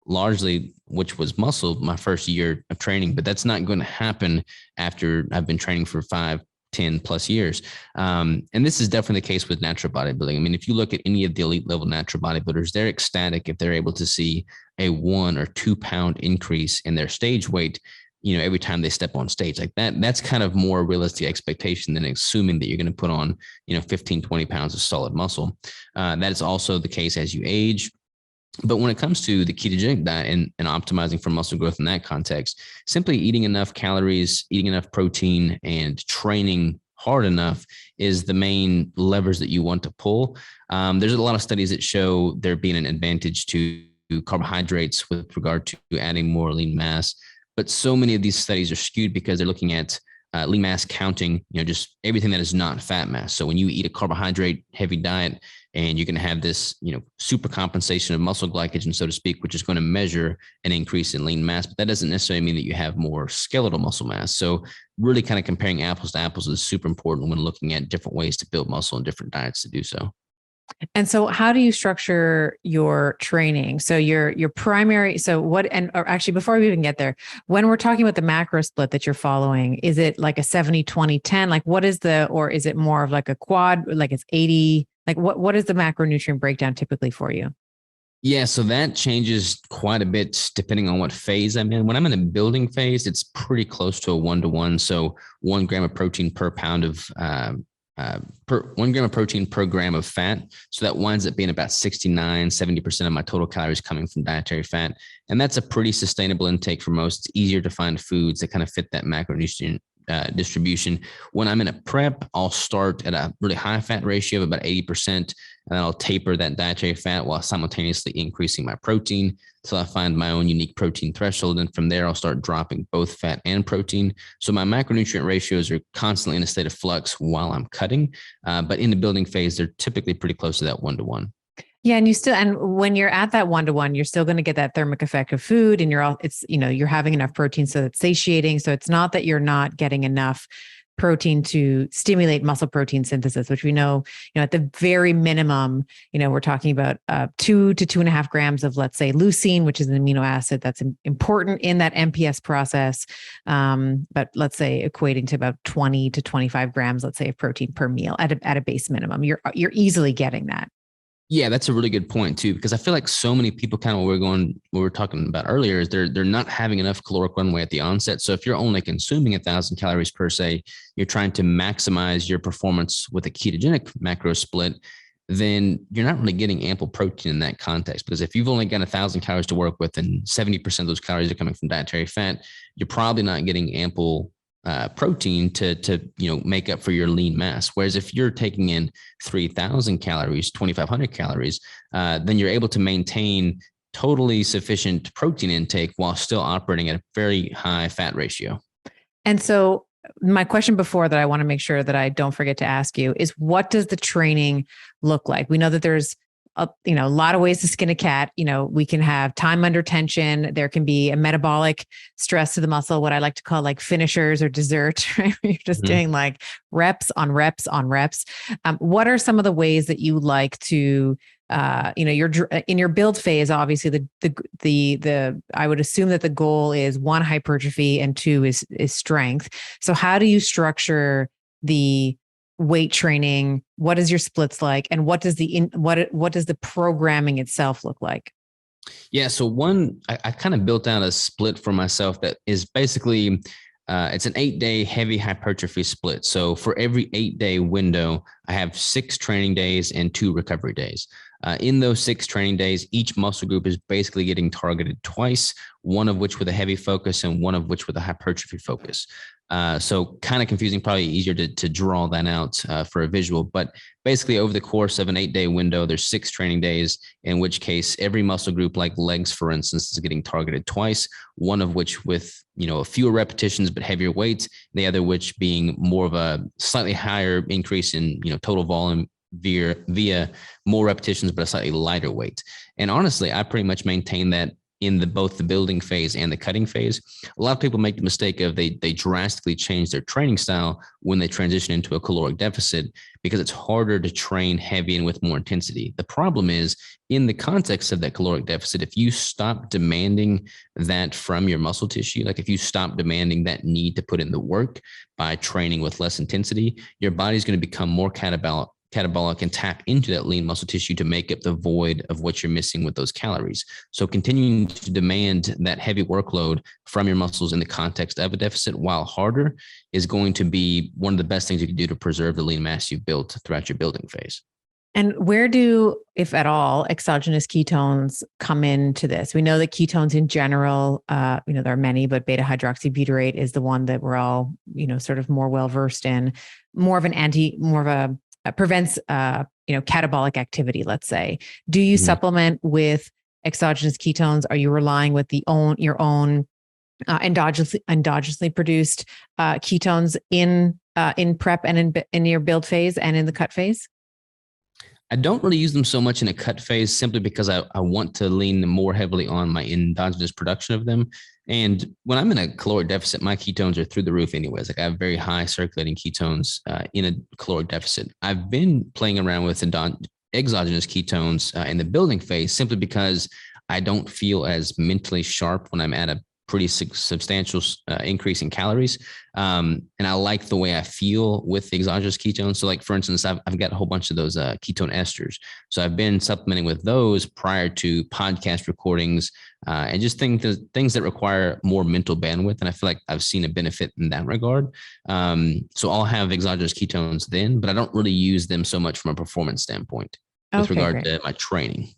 [SPEAKER 1] largely, which was muscle, my first year of training, but that's not going to happen after I've been training for 5-10 plus years. And this is definitely the case with natural bodybuilding. I mean, if you look at any of the elite level natural bodybuilders, they're ecstatic if they're able to see a 1 or 2 pound increase in their stage weight, every time they step on stage. Like that's kind of more realistic expectation than assuming that you're going to put on, 15, 20 pounds of solid muscle. That is also the case as you age. But when it comes to the ketogenic diet and optimizing for muscle growth in that context, simply eating enough calories, eating enough protein, and training hard enough is the main levers that you want to pull. There's a lot of studies that show there being an advantage to carbohydrates with regard to adding more lean mass. But so many of these studies are skewed because they're looking at lean mass counting, just everything that is not fat mass. So when you eat a carbohydrate heavy diet, and you're going to have this, super compensation of muscle glycogen, so to speak, which is going to measure an increase in lean mass. But that doesn't necessarily mean that you have more skeletal muscle mass. So really kind of comparing apples to apples is super important when looking at different ways to build muscle and different diets to do so.
[SPEAKER 2] And so how do you structure your training? So your primary, so what, or actually before we even get there, when we're talking about the macro split that you're following, is it like a 70-20-10? Like what is or is it more of like a quad, like it's 80? Like what is the macronutrient breakdown typically for you?
[SPEAKER 1] Yeah, so that changes quite a bit depending on what phase I'm in. When I'm in a building phase, it's pretty close to a 1-to-1. So 1 gram of protein per pound of 1 gram of protein per gram of fat. So that winds up being about 69-70% of my total calories coming from dietary fat. And that's a pretty sustainable intake for most. It's easier to find foods that kind of fit that macronutrient distribution. When I'm in a prep, I'll start at a really high fat ratio of about 80%, and then I'll taper that dietary fat while simultaneously increasing my protein till I find my own unique protein threshold. And from there, I'll start dropping both fat and protein. So my macronutrient ratios are constantly in a state of flux while I'm cutting. But in the building phase, they're typically pretty close to that 1-to-1.
[SPEAKER 2] Yeah. And when you're at that 1-to-1, you're still going to get that thermic effect of food, and you're having enough protein. So it's satiating. So it's not that you're not getting enough protein to stimulate muscle protein synthesis, which we know, at the very minimum, we're talking about 2 to 2.5 grams of, let's say, leucine, which is an amino acid that's important in that MPS process. But let's say equating to about 20 to 25 grams, let's say, of protein per meal at a base minimum. You're easily getting that.
[SPEAKER 1] Yeah, that's a really good point too, because I feel like so many people kind of what we were talking about earlier is they're not having enough caloric runway at the onset. So if you're only consuming 1,000 calories per se, you're trying to maximize your performance with a ketogenic macro split, then you're not really getting ample protein in that context. Because if you've only got 1,000 calories to work with and 70% of those calories are coming from dietary fat, you're probably not getting ample protein to make up for your lean mass. Whereas if you're taking in 3,000 calories, 2,500 calories, then you're able to maintain totally sufficient protein intake while still operating at a very high fat ratio.
[SPEAKER 2] And so my question before that I want to make sure that I don't forget to ask you is, what does the training look like? We know that there's a lot of ways to skin a cat. We can have time under tension. There can be a metabolic stress to the muscle, what I like to call like finishers or dessert, right? You're just doing like reps on reps on reps. What are some of the ways that you like to, you're in your build phase? Obviously, the I would assume that the goal is 1, hypertrophy, and 2 is strength. So how do you structure the weight training? What is your splits like, and what does the programming itself look like?
[SPEAKER 1] Yeah, so I kind of built out a split for myself that is basically it's an 8-day heavy hypertrophy split. So for every 8-day window, I have 6 training days and 2 recovery days. In those 6 training days, each muscle group is basically getting targeted twice, one of which with a heavy focus and one of which with a hypertrophy focus. So kind of confusing, probably easier to draw that out for a visual. But basically over the course of an 8-day window, there's 6 training days, in which case every muscle group, like legs, for instance, is getting targeted twice, one of which with, a fewer repetitions, but heavier weights, the other which being more of a slightly higher increase in, total volume via more repetitions, but a slightly lighter weight. And honestly, I pretty much maintain that in both the building phase and the cutting phase. A lot of people make the mistake of they drastically change their training style when they transition into a caloric deficit, because it's harder to train heavy and with more intensity. The problem is, in the context of that caloric deficit, if you stop demanding that from your muscle tissue, like if you stop demanding that need to put in the work by training with less intensity, your body's going to become more catabolic and tap into that lean muscle tissue to make up the void of what you're missing with those calories. So continuing to demand that heavy workload from your muscles in the context of a deficit, while harder, is going to be one of the best things you can do to preserve the lean mass you've built throughout your building phase.
[SPEAKER 2] And where do, if at all, exogenous ketones come into this? We know that ketones in general, there are many, but beta hydroxybutyrate is the one that we're all, sort of more well versed in, prevents, catabolic activity, let's say. Do you supplement with exogenous ketones? Are you relying with your own endogenously produced ketones in prep and in your build phase and in the cut phase?
[SPEAKER 1] I don't really use them so much in a cut phase, simply because I want to lean more heavily on my endogenous production of them. And when I'm in a caloric deficit, my ketones are through the roof anyways. Like I have very high circulating ketones in a caloric deficit. I've been playing around with exogenous ketones in the building phase, simply because I don't feel as mentally sharp when I'm at a pretty substantial increase in calories. And I like the way I feel with the exogenous ketones. So like, for instance, I've got a whole bunch of those ketone esters. So I've been supplementing with those prior to podcast recordings and just things that require more mental bandwidth. And I feel like I've seen a benefit in that regard. So I'll have exogenous ketones then, but I don't really use them so much from a performance standpoint with regard to my training.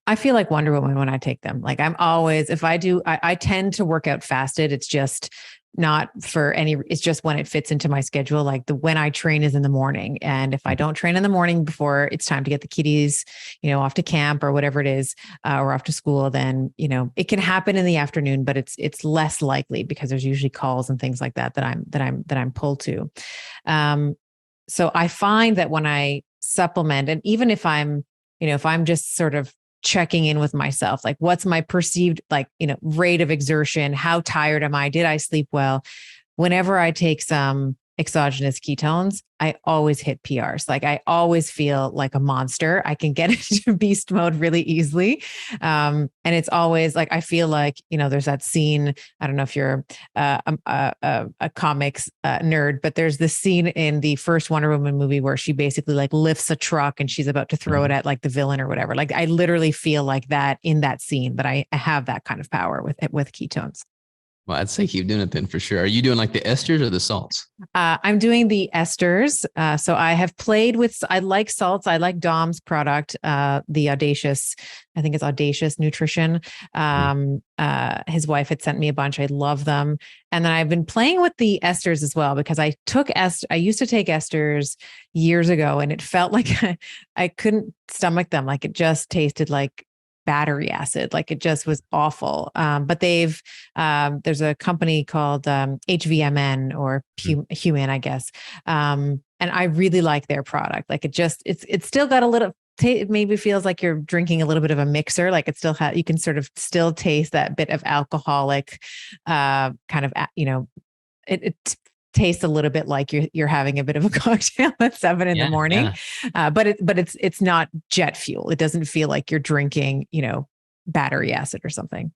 [SPEAKER 2] I feel like Wonder Woman when I take them. Like I'm always, if I do, I tend to work out fasted. It's just not for any, it's just when it fits into my schedule. Like when I train is in the morning. And if I don't train in the morning before it's time to get the kiddies, off to camp or whatever it is, or off to school, then, it can happen in the afternoon, but it's less likely because there's usually calls and things like that I'm pulled to. So I find that when I supplement, and even if I'm just sort of checking in with myself, like what's my perceived, rate of exertion? How tired am I? Did I sleep well? Whenever I take some exogenous ketones, I always hit PRs. Like I always feel like a monster. I can get into beast mode really easily. And it's always like, I feel like, there's that scene. I don't know if you're a comics nerd, but there's this scene in the first Wonder Woman movie where she basically like lifts a truck and she's about to throw it at like the villain or whatever. Like I literally feel like that in that scene, that I have that kind of power with ketones.
[SPEAKER 1] Well, I'd say keep doing it then for sure. Are you doing like the esters or the salts?
[SPEAKER 2] I'm doing the esters. So I have played with, I like salts. I like Dom's product, the Audacious, I think it's Audacious Nutrition. His wife had sent me a bunch. I love them. And then I've been playing with the esters as well, because I used to take esters years ago and it felt like I couldn't stomach them. Like it just tasted like battery acid. Like it just was awful. But there's a company called HVMN or Human, I guess. And I really like their product. Like it's still got a little, it maybe feels like you're drinking a little bit of a mixer. Like it still you can sort of still taste that bit of alcoholic kind of, it tastes a little bit like you're having a bit of a cocktail at 7 in the morning. Yeah. But it's not jet fuel. It doesn't feel like you're drinking, battery acid or something.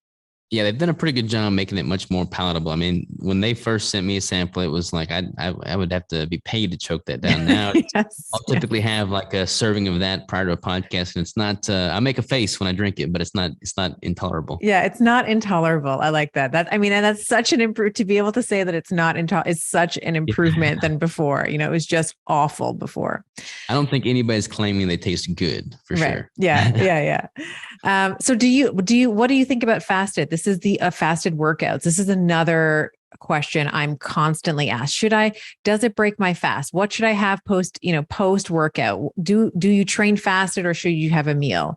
[SPEAKER 1] Yeah, they've done a pretty good job making it much more palatable. I mean, when they first sent me a sample, it was like I would have to be paid to choke that down. Now
[SPEAKER 2] Yes.
[SPEAKER 1] I'll typically have like a serving of that prior to a podcast, and it's not. I make a face when I drink it, but it's not intolerable.
[SPEAKER 2] Yeah, it's not intolerable. I like that. I mean, and that's such an improve to be able to say that it's not intolerable is such an
[SPEAKER 1] Yeah.
[SPEAKER 2] improvement than before. It was just awful before.
[SPEAKER 1] I don't think anybody's claiming they taste good for
[SPEAKER 2] Right.
[SPEAKER 1] sure.
[SPEAKER 2] Yeah. Yeah. Yeah. So what do you think about fasted? This is the fasted workouts. This is another question I'm constantly asked. Does it break my fast? What should I have post workout? Do you train fasted or should you have a meal?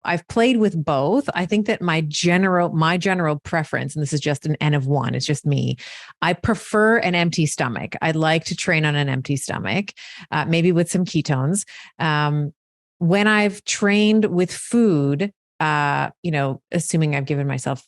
[SPEAKER 2] I've played with both. I think that my general preference, and this is just an N of one, it's just me. I prefer an empty stomach. I like to train on an empty stomach, maybe with some ketones. When I've trained with food, assuming I've given myself,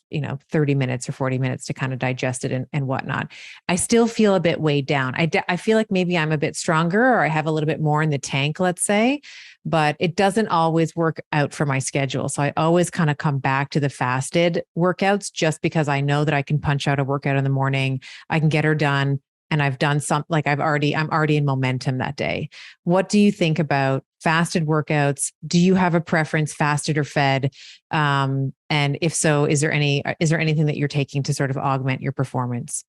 [SPEAKER 2] 30 minutes or 40 minutes to kind of digest it and whatnot, I still feel a bit weighed down. I feel like maybe I'm a bit stronger or I have a little bit more in the tank, let's say, but it doesn't always work out for my schedule. So I always kind of come back to the fasted workouts just because I know that I can punch out a workout in the morning. I can get her done. And I've done I'm already in momentum that day. What do you think about fasted workouts? Do you have a preference, fasted or fed? And if so, is there anything that you're taking to sort of augment your performance?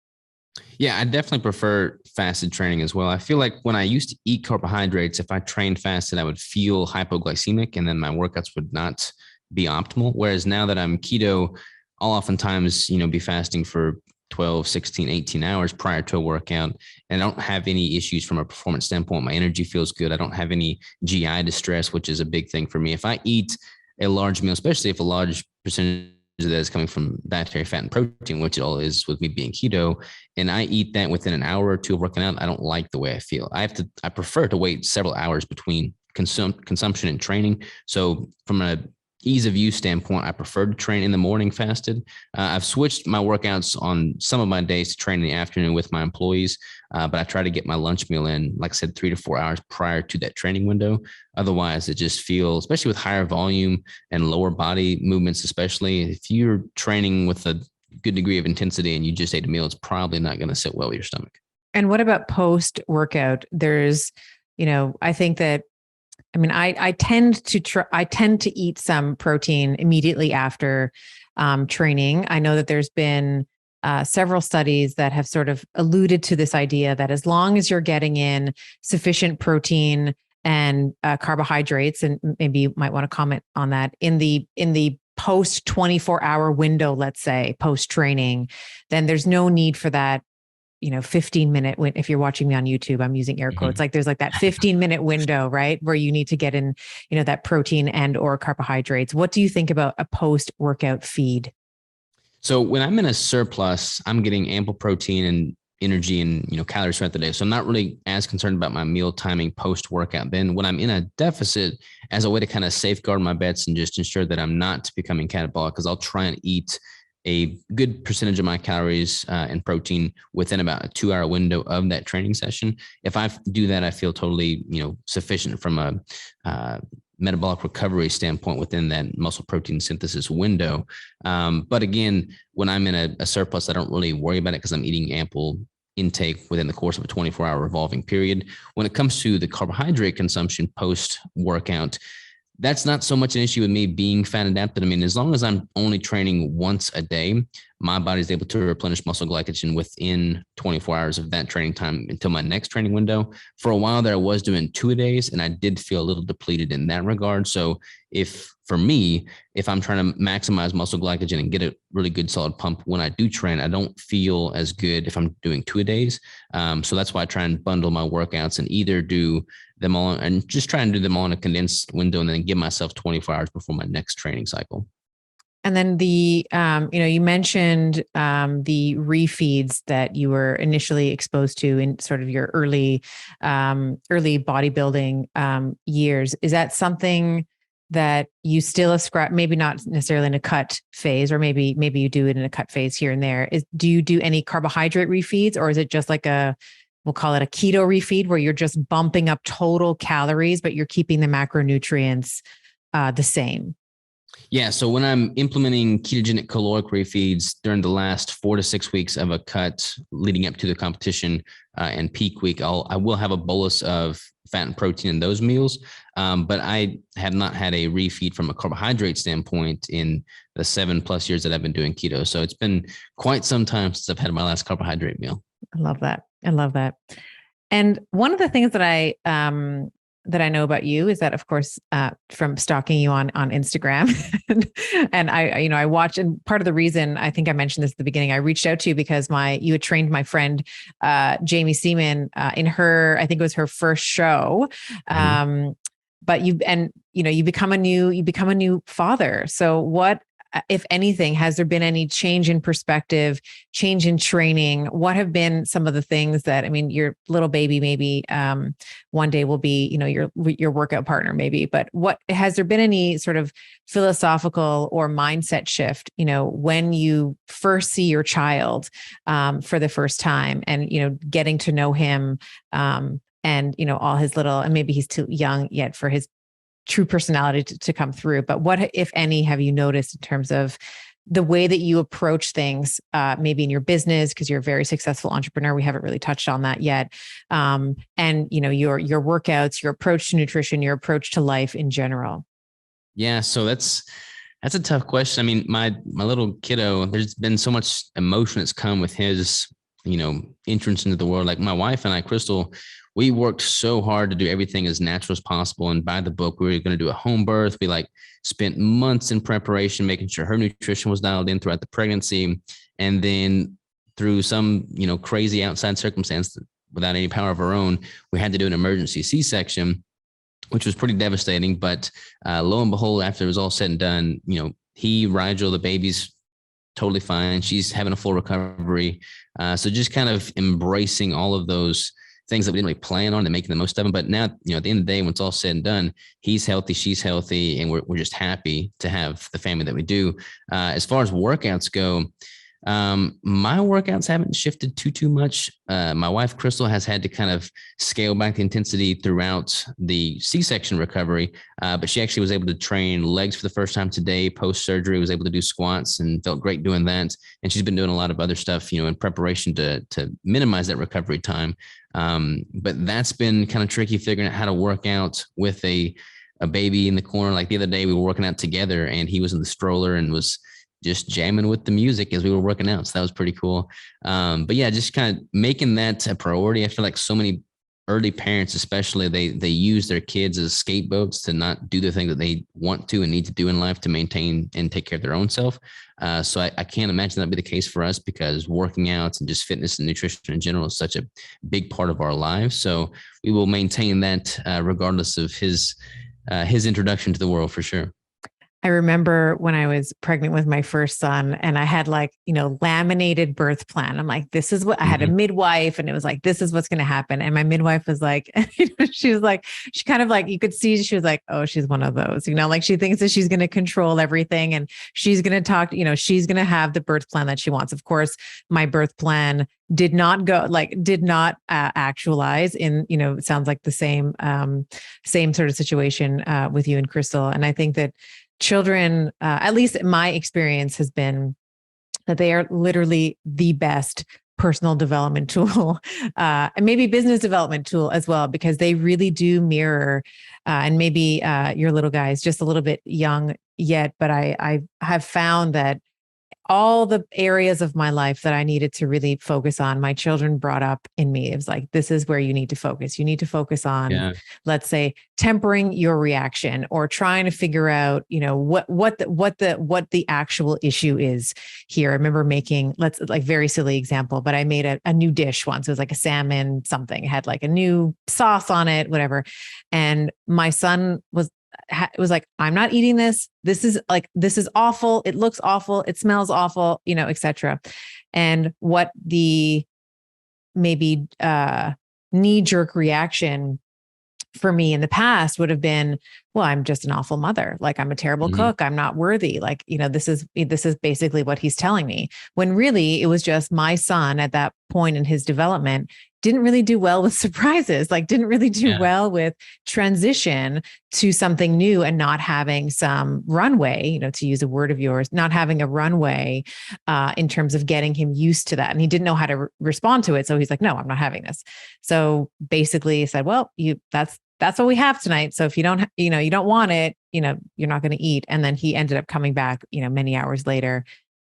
[SPEAKER 1] Yeah, I definitely prefer fasted training as well. I feel like when I used to eat carbohydrates, if I trained fasted, I would feel hypoglycemic and then my workouts would not be optimal. Whereas now that I'm keto, I'll oftentimes, be fasting for 12, 16, 18 hours prior to a workout. And I don't have any issues from a performance standpoint. My energy feels good. I don't have any GI distress, which is a big thing for me. If I eat a large meal, especially if a large percentage that is coming from dietary fat and protein, which it all is with me being keto, and I eat that within an hour or two of working out, I don't like the way I feel. I prefer to wait several hours between consumption and training. So from a ease of use standpoint, I prefer to train in the morning fasted. I've switched my workouts on some of my days to train in the afternoon with my employees, but I try to get my lunch meal in, like I said, 3 to 4 hours prior to that training window. Otherwise, it just feels, especially with higher volume and lower body movements, especially if you're training with a good degree of intensity and you just ate a meal, it's probably not going to sit well with your stomach.
[SPEAKER 2] And what about post workout? There's, I think that I tend to eat some protein immediately after training. I know that there's been several studies that have sort of alluded to this idea that as long as you're getting in sufficient protein and carbohydrates, and maybe you might want to comment on that in the post 24-hour window, let's say post training, then there's no need for that 15-minute if you're watching me on YouTube, I'm using air quotes, like there's like that 15-minute window, right? Where you need to get in, that protein and or carbohydrates. What do you think about a post-workout feed?
[SPEAKER 1] So when I'm in a surplus, I'm getting ample protein and energy and, calories throughout the day. So I'm not really as concerned about my meal timing post-workout. Then when I'm in a deficit, as a way to kind of safeguard my bets and just ensure that I'm not becoming catabolic, because I'll try and eat a good percentage of my calories and protein within about a 2-hour window of that training session. If I do that, I feel totally, sufficient from a metabolic recovery standpoint within that muscle protein synthesis window. But again, when I'm in a surplus, I don't really worry about it because I'm eating ample intake within the course of a 24-hour revolving period. When it comes to the carbohydrate consumption post workout, that's not so much an issue with me being fat adapted. I mean, as long as I'm only training once a day, my body's able to replenish muscle glycogen within 24 hours of that training time until my next training window. For a while there, I was doing 2 a days, and I did feel a little depleted in that regard. So if I'm trying to maximize muscle glycogen and get a really good solid pump when I do train, I don't feel as good if I'm doing 2 a days. So that's why I try and bundle my workouts and either do them all and just try and do them all in a condensed window and then give myself 24 hours before my next training cycle.
[SPEAKER 2] And then you mentioned the refeeds that you were initially exposed to in sort of your early bodybuilding years. Is that something that you still ascribe, maybe not necessarily in a cut phase, or maybe you do it in a cut phase here and there? Do you do any carbohydrate refeeds, or is it just like we'll call it a keto refeed, where you're just bumping up total calories, but you're keeping the macronutrients the same?
[SPEAKER 1] Yeah. So when I'm implementing ketogenic caloric refeeds during the last 4 to 6 weeks of a cut leading up to the competition and peak week, I will have a bolus of fat and protein in those meals. But I have not had a refeed from a carbohydrate standpoint in the 7+ years that I've been doing keto. So it's been quite some time since I've had my last carbohydrate meal.
[SPEAKER 2] I love that. I love that. And one of the things that I know about you is that, of course, from stalking you on Instagram, and I watch, and part of the reason I think I mentioned this at the beginning, I reached out to you because you had trained my friend Jamie Seaman in her, I think it was her first show. But you become a new father. So what, if anything, has there been any change in perspective, change in training? What have been some of the things that, I mean, your little baby maybe one day will be, your workout partner maybe, but what, has there been any sort of philosophical or mindset shift, when you first see your child for the first time and, getting to know him and, all his little, and maybe he's too young yet for his true personality to come through. But what, if any, have you noticed in terms of the way that you approach things, maybe in your business, because you're a very successful entrepreneur? We haven't really touched on that yet. And your workouts, your approach to nutrition, your approach to life in general.
[SPEAKER 1] Yeah. So that's a tough question. I mean, my little kiddo, there's been so much emotion that's come with his, entrance into the world. Like my wife and I, Crystal, we worked so hard to do everything as natural as possible. And by the book, we were going to do a home birth. We spent months in preparation, making sure her nutrition was dialed in throughout the pregnancy. And then through some, crazy outside circumstance without any power of our own, we had to do an emergency C-section, which was pretty devastating. But lo and behold, after it was all said and done, Rigel, the baby's totally fine. She's having a full recovery. So just kind of embracing all of those things that we didn't really plan on and making the most of them. But now, at the end of the day, when it's all said and done, he's healthy, she's healthy, and we're just happy to have the family that we do. As far as workouts go, my workouts haven't shifted too much. My wife, Crystal, has had to kind of scale back the intensity throughout the C-section recovery. But she actually was able to train legs for the first time today, post-surgery, was able to do squats and felt great doing that. And she's been doing a lot of other stuff, in preparation to minimize that recovery time. But that's been kind of tricky, figuring out how to work out with a baby in the corner. Like the other day, we were working out together and he was in the stroller and was just jamming with the music as we were working out. So that was pretty cool. But yeah, just kind of making that a priority. I feel like so many early parents, especially, they use their kids as scapegoats to not do the thing that they want to and need to do in life to maintain and take care of their own self. So I can't imagine that'd be the case for us, because working out and just fitness and nutrition in general is such a big part of our lives. So we will maintain that regardless of his introduction to the world, for sure.
[SPEAKER 2] I remember when I was pregnant with my first son and I had laminated birth plan. I'm like, this is what I had a midwife, and it was like, this is what's going to happen. And my midwife was like, she was like, she kind of like, you could see, she was like, oh, she's one of those, she thinks that she's going to control everything and she's going to talk, she's going to have the birth plan that she wants. Of course, my birth plan did not actualize in, it sounds like the same sort of situation with you and Crystal. And I think that children, at least my experience has been that they are literally the best personal development tool and maybe business development tool as well, because they really do mirror, and maybe your little guy is just a little bit young yet, but I have found that all the areas of my life that I needed to really focus on, my children brought up in me. It was like, this is where you need to focus. You need to focus on, let's say, tempering your reaction, or trying to figure out, what the actual issue is here. I remember making, very silly example, but I made a new dish once. It was like a salmon something. It had like a new sauce on it, whatever. And my son was like, I'm not eating this. This is awful. It looks awful. It smells awful, et cetera. And what the maybe knee-jerk reaction for me in the past would have been, well, I'm just an awful mother. Like, I'm a terrible cook. I'm not worthy. Like, this is basically what he's telling me, when really it was just my son at that point in his development didn't really do well with surprises, like didn't really do
[SPEAKER 1] Yeah.
[SPEAKER 2] well with transition to something new and not having some runway, to use a word of yours, not having a runway in terms of getting him used to that. And he didn't know how to respond to it. So he's like, no, I'm not having this. So basically he said, well, that's what we have tonight. So if you don't, you don't want it, you're not going to eat. And then he ended up coming back, many hours later,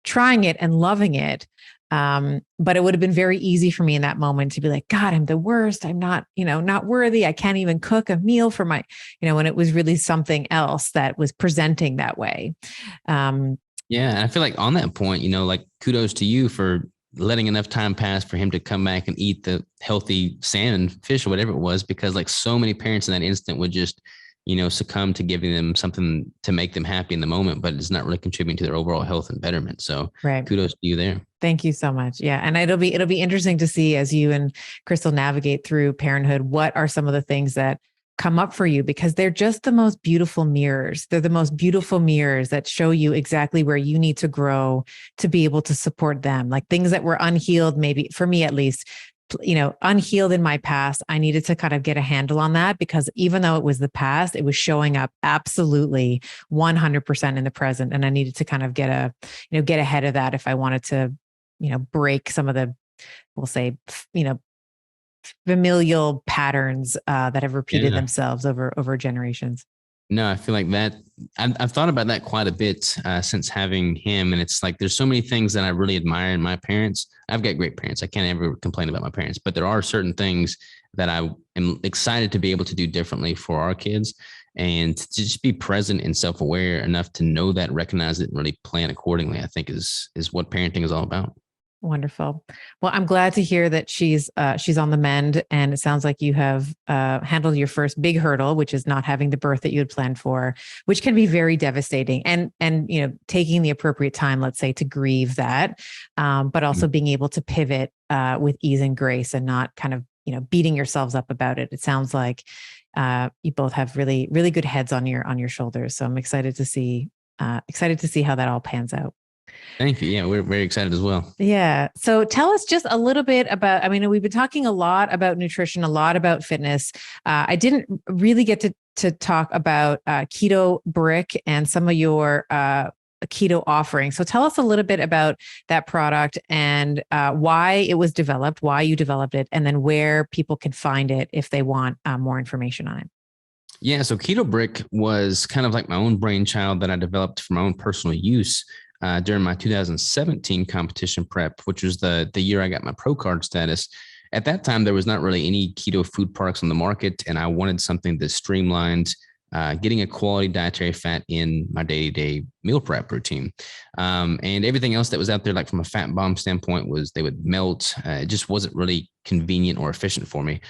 [SPEAKER 2] trying it and loving it. But it would have been very easy for me in that moment to be like, God, I'm the worst. I'm not, not worthy. I can't even cook a meal for my, when it was really something else that was presenting that way.
[SPEAKER 1] Yeah. I feel like on that point, like kudos to you for letting enough time pass for him to come back and eat the healthy salmon, fish, or whatever it was, because like so many parents in that instant would just, succumb to giving them something to make them happy in the moment, but it's not really contributing to their overall health and betterment. So
[SPEAKER 2] right.
[SPEAKER 1] Kudos to you there.
[SPEAKER 2] Thank you so much. Yeah. And it'll be interesting to see as you and Crystal navigate through parenthood, what are some of the things that come up for you, because they're just the most beautiful mirrors. They're the most beautiful mirrors that show you exactly where you need to grow to be able to support them. Like things that were unhealed, maybe for me at least, unhealed in my past. I needed to kind of get a handle on that, because even though it was the past, it was showing up absolutely 100% in the present. And I needed to kind of get ahead of that if I wanted to, break some of the, we'll say, familial patterns that have repeated themselves over generations.
[SPEAKER 1] No, I feel like that. I've thought about that quite a bit since having him. And it's like, there's so many things that I really admire in my parents. I've got great parents. I can't ever complain about my parents, but there are certain things that I am excited to be able to do differently for our kids, and to just be present and self-aware enough to know that, recognize it, and really plan accordingly, I think is what parenting is all about.
[SPEAKER 2] Wonderful. Well, I'm glad to hear that she's on the mend, and it sounds like you have handled your first big hurdle, which is not having the birth that you had planned for, which can be very devastating. And taking the appropriate time, let's say, to grieve that, but also being able to pivot with ease and grace, and not kind of beating yourselves up about it. It sounds like you both have really, really good heads on your shoulders. So I'm excited to see how that all pans out.
[SPEAKER 1] Thank you. Yeah, we're very excited as well.
[SPEAKER 2] Yeah. So tell us just a little bit about, we've been talking a lot about nutrition, a lot about fitness. I didn't really get to talk about Keto Brick and some of your keto offerings. So tell us a little bit about that product and why it was developed, why you developed it, and then where people can find it if they want more information on it.
[SPEAKER 1] Yeah. So Keto Brick was kind of like my own brainchild that I developed for my own personal use during my 2017 competition prep, which was the year I got my pro card status. At that time, there was not really any keto food products on the market, and I wanted something that streamlined getting a quality dietary fat in my day-to-day meal prep routine. And everything else that was out there, like from a fat bomb standpoint, they would melt. It just wasn't really convenient or efficient for me.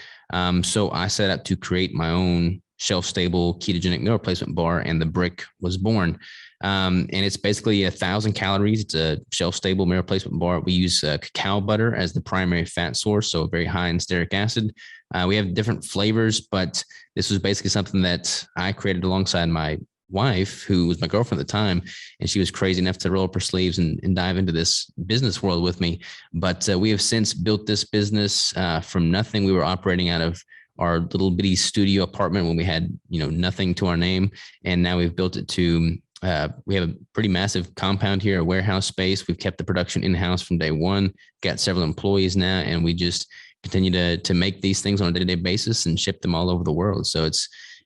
[SPEAKER 1] So I set out to create my own shelf-stable ketogenic meal replacement bar, and the Brick was born. And it's basically 1,000 calories. It's a shelf-stable meal replacement bar. We use cacao butter as the primary fat source, so very high in stearic acid. We have different flavors, but this was basically something that I created alongside my wife, who was my girlfriend at the time, and she was crazy enough to roll up her sleeves and dive into this business world with me. But we have since built this business from nothing. We were operating out of our little bitty studio apartment when we had nothing to our name, and now we've built it to we have a pretty massive compound here, a warehouse space. We've kept the production in-house from day one, got several employees now, and we just continue to make these things on a day-to-day basis and ship them all over the world. So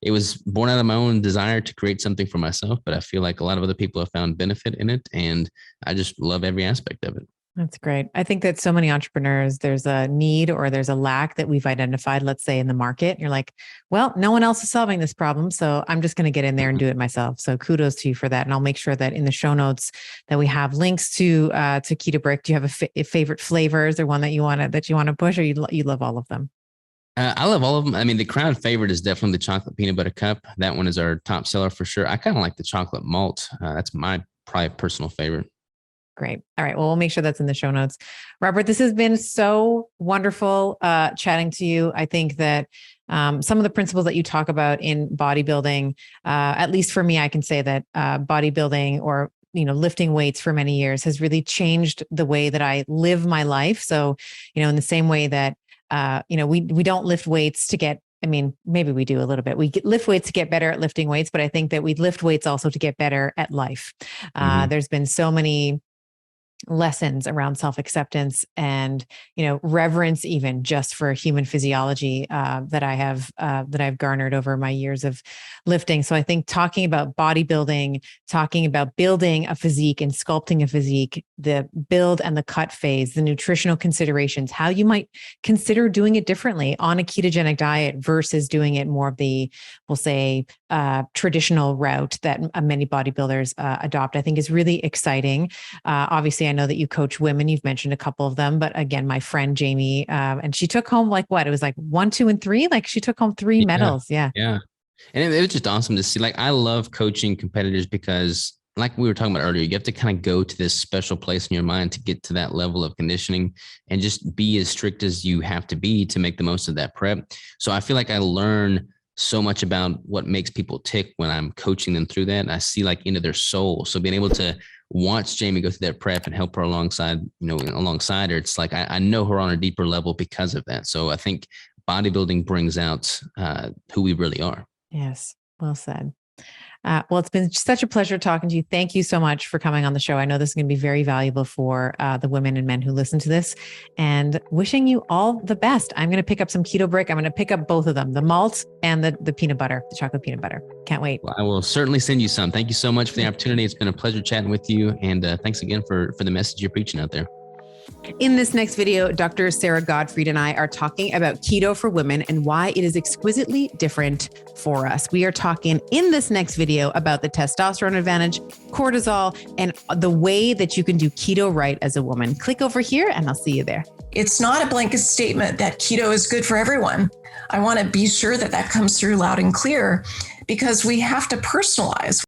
[SPEAKER 1] it was born out of my own desire to create something for myself, but I feel like a lot of other people have found benefit in it, and I just love every aspect of it.
[SPEAKER 2] That's great. I think that so many entrepreneurs, there's a need or there's a lack that we've identified, let's say in the market. You're like, well, no one else is solving this problem, so I'm just going to get in there and do it myself. So kudos to you for that. And I'll make sure that in the show notes that we have links to Keto Brick. Do you have a favorite flavors or one that you want to push, or you love all of them?
[SPEAKER 1] I love all of them. I mean, the crowd favorite is definitely the chocolate peanut butter cup. That one is our top seller for sure. I kind of like the chocolate malt. That's my probably personal favorite.
[SPEAKER 2] Great. All right. Well, we'll make sure that's in the show notes. Robert, this has been so wonderful chatting to you. I think that some of the principles that you talk about in bodybuilding, at least for me, I can say that bodybuilding or lifting weights for many years has really changed the way that I live my life. So, in the same way that we don't lift weights to get, I mean, maybe we do a little bit. Lift weights to get better at lifting weights, but I think that we lift weights also to get better at life. There's been so many lessons around self-acceptance and, reverence, even just for human physiology, that I've garnered over my years of lifting. So I think talking about bodybuilding, talking about building a physique and sculpting a physique, the build and the cut phase, the nutritional considerations, how you might consider doing it differently on a ketogenic diet versus doing it more of the, we'll say, traditional route that many bodybuilders adopt, I think is really exciting. Obviously, I know that you coach women. You've mentioned a couple of them, but again, my friend Jamie, and she took home it was like 1, 2, and 3. Like she took home 3 medals. Yeah.
[SPEAKER 1] Yeah. And it was just awesome to see. Like, I love coaching competitors because, like we were talking about earlier, you have to kind of go to this special place in your mind to get to that level of conditioning and just be as strict as you have to be to make the most of that prep. So I feel like I learn so much about what makes people tick when I'm coaching them through that. And I see like into their soul. So being able to watch Jamie go through that prep and help her alongside her, it's like, I know her on a deeper level because of that. So I think bodybuilding brings out who we really are.
[SPEAKER 2] Yes. Well said. Well, it's been such a pleasure talking to you. Thank you so much for coming on the show. I know this is going to be very valuable for the women and men who listen to this, and wishing you all the best. I'm going to pick up some Keto Brick. I'm going to pick up both of them, the malt and the peanut butter, the chocolate peanut butter. Can't wait.
[SPEAKER 1] Well, I will certainly send you some. Thank you so much for the opportunity. It's been a pleasure chatting with you. And thanks again for the message you're preaching out there.
[SPEAKER 2] In this next video, Dr. Sarah Gottfried and I are talking about keto for women and why it is exquisitely different for us. We are talking in this next video about the testosterone advantage, cortisol, and the way that you can do keto right as a woman. Click over here and I'll see you there.
[SPEAKER 3] It's not a blanket statement that keto is good for everyone. I want to be sure that comes through loud and clear, because we have to personalize.